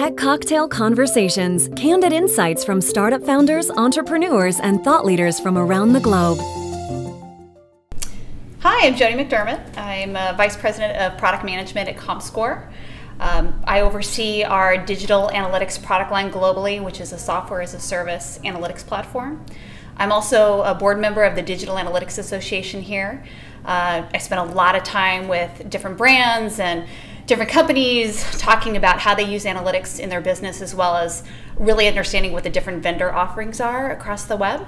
Tech Cocktail Conversations, candid insights from startup founders, entrepreneurs, and thought leaders from around the globe. Hi, I'm Jodi McDermott. I'm Vice President of Product Management at comScore. I oversee our digital analytics product line globally, which is a software as a service analytics platform. I'm also a board member of the Digital Analytics Association here. I spent a lot of time with different brands and different companies talking about how they use analytics in their business, as well as really understanding what the different vendor offerings are across the web.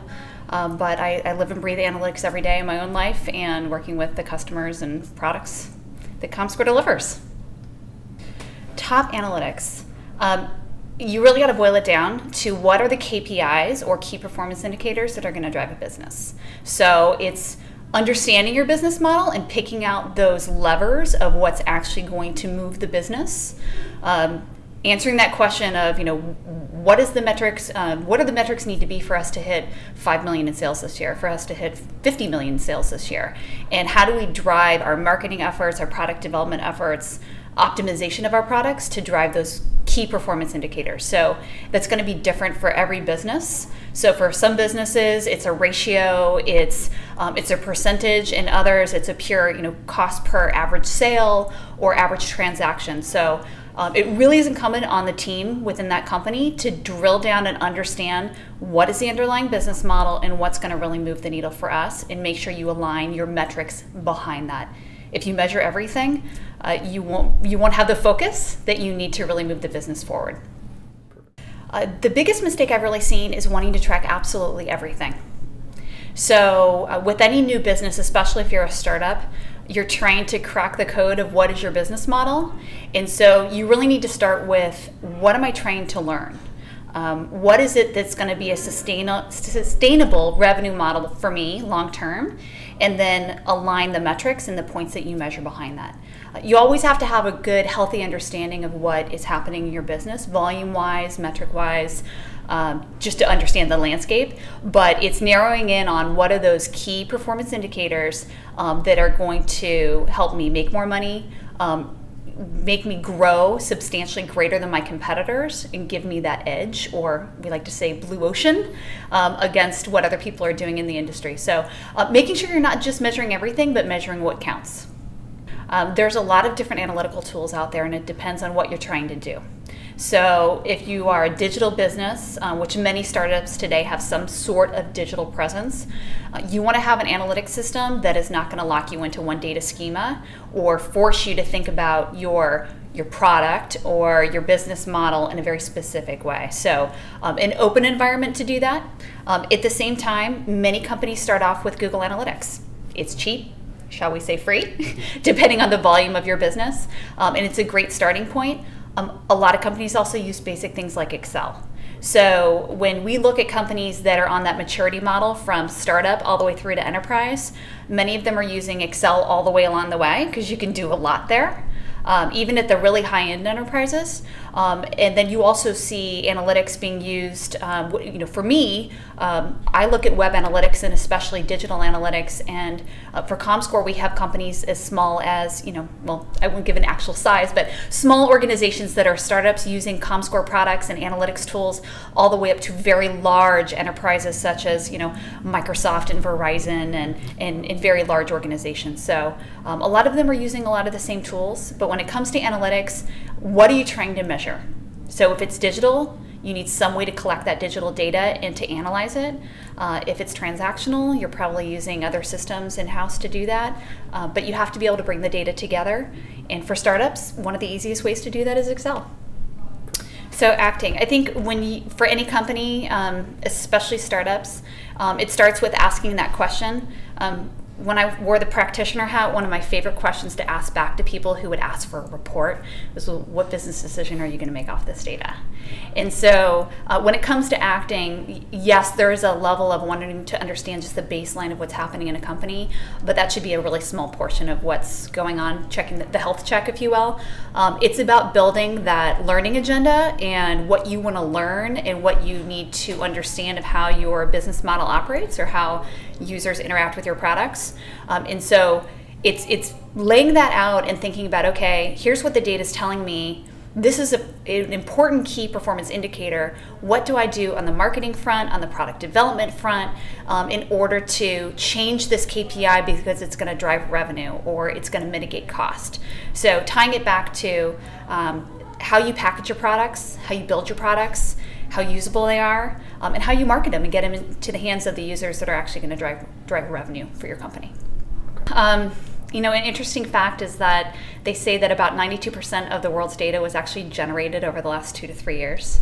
But I live and breathe analytics every day in my own life and working with the customers and products that comScore delivers. Top analytics. You really got to boil it down to what are the KPIs or key performance indicators that are going to drive a business. So it's understanding your business model and picking out those levers of what's actually going to move the business. Answering that question of, what is the metrics? What are the metrics need to be for us to hit 5 million in sales this year, for us to hit 50 million in sales this year? And how do we drive our marketing efforts, our product development efforts, optimization of our products to drive those key performance indicators? So that's going to be different for every business. So for some businesses, it's a ratio, it's a percentage. In others, it's a pure cost per average sale or average transaction. So it really is incumbent on the team within that company to drill down and understand what is the underlying business model and what's going to really move the needle for us, and make sure you align your metrics behind that. If you measure everything, you won't have the focus that you need to really move the business forward. The biggest mistake I've really seen is wanting to track absolutely everything. So with any new business, especially if you're a startup, you're trying to crack the code of what is your business model. And so you really need to start with, what am I trying to learn? What is it that's going to be a sustainable revenue model for me long term? And then align the metrics and the points that you measure behind that. You always have to have a good, healthy understanding of what is happening in your business, volume-wise, metric-wise, just to understand the landscape. But it's narrowing in on what are those key performance indicators that are going to help me make more money, make me grow substantially greater than my competitors, and give me that edge, or we like to say blue ocean, against what other people are doing in the industry. So making sure you're not just measuring everything, but measuring what counts. There's a lot of different analytical tools out there, and it depends on what you're trying to do. So if you are a digital business, which many startups today have some sort of digital presence, you want to have an analytics system that is not going to lock you into one data schema or force you to think about your product or your business model in a very specific way. So an open environment to do that. At the same time, many companies start off with Google Analytics. It's cheap, shall we say free, depending on the volume of your business, and it's a great starting point. A lot of companies also use basic things like Excel. So when we look at companies that are on that maturity model from startup all the way through to enterprise, many of them are using Excel all the way along the way, because you can do a lot there, even at the really high-end enterprises. And then you also see analytics being used. For me, I look at web analytics and especially digital analytics. And for comScore, we have companies as small as, well, I won't give an actual size, but small organizations that are startups using comScore products and analytics tools, all the way up to very large enterprises such as, Microsoft and Verizon and very large organizations. So a lot of them are using a lot of the same tools. But when it comes to analytics, what are you trying to measure? So if it's digital, you need some way to collect that digital data and to analyze it. If it's transactional, you're probably using other systems in-house to do that. But you have to be able to bring the data together. And for startups, one of the easiest ways to do that is Excel. So acting, I think for any company, especially startups, it starts with asking that question. When I wore the practitioner hat, one of my favorite questions to ask back to people who would ask for a report was, well, what business decision are you going to make off this data? And so when it comes to acting, yes, there is a level of wanting to understand just the baseline of what's happening in a company, but that should be a really small portion of what's going on, checking the health check, if you will. It's about building that learning agenda and what you want to learn and what you need to understand of how your business model operates or how users interact with your products. And so it's laying that out and thinking about, okay, here's what the data is telling me. this is an important key performance indicator. What do I do on the marketing front, on the product development front, in order to change this KPI because it's going to drive revenue or it's going to mitigate cost? So tying it back to how you package your products, how you build your products, how usable they are, and how you market them and get them into the hands of the users that are actually going to drive revenue for your company. You know, an interesting fact is that they say that about 92% of the world's data was actually generated over the last 2 to 3 years,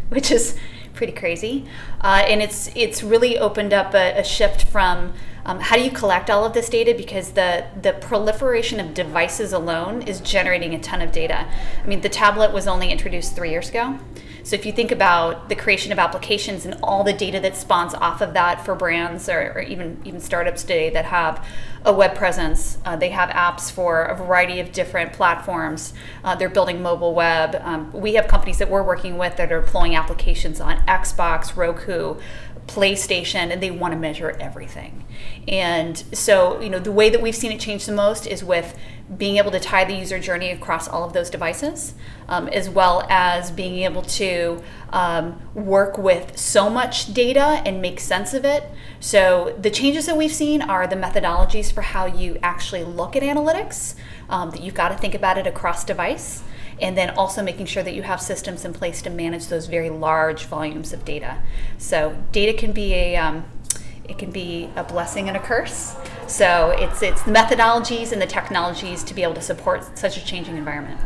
which is pretty crazy. And it's really opened up a shift from how do you collect all of this data, because the proliferation of devices alone is generating a ton of data. I mean, the tablet was only introduced 3 years ago. So if you think about the creation of applications and all the data that spawns off of that for brands or even startups today that have a web presence, they have apps for a variety of different platforms. They're building mobile web. We have companies that we're working with that are deploying applications on Xbox, Roku, PlayStation, and they want to measure everything. And so, you know, the way that we've seen it change the most is with being able to tie the user journey across all of those devices, as well as being able to work with so much data and make sense of it. So the changes that we've seen are the methodologies for how you actually look at analytics, that you've got to think about it across device, and then also making sure that you have systems in place to manage those very large volumes of data. So data can be it can be a blessing and a curse. So it's the methodologies and the technologies to be able to support such a changing environment.